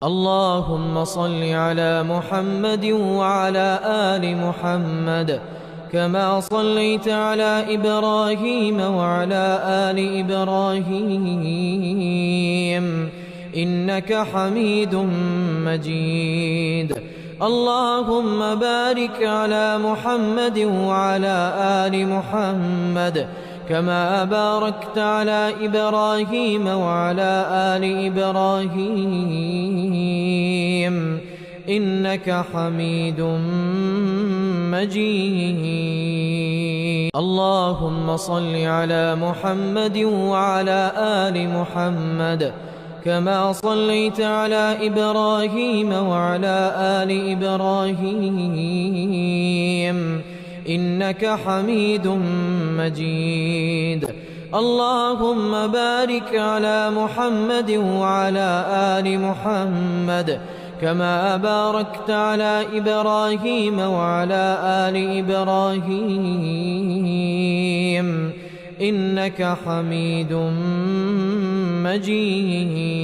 اللهم صل على محمد وعلى آل محمد كما صليت على إبراهيم وعلى آل إبراهيم إنك حميد مجيد. اللهم بارك على محمد وعلى آل محمد كما باركت على إبراهيم وعلى آل إبراهيم إنك حميد مجيد. اللهم صل على محمد وعلى آل محمد كما صليت على إبراهيم وعلى آل إبراهيم إنك حميد مجيد. اللهم بارك على محمد وعلى آل محمد كما باركت على إبراهيم وعلى آل إبراهيم إنك حميد مجيد.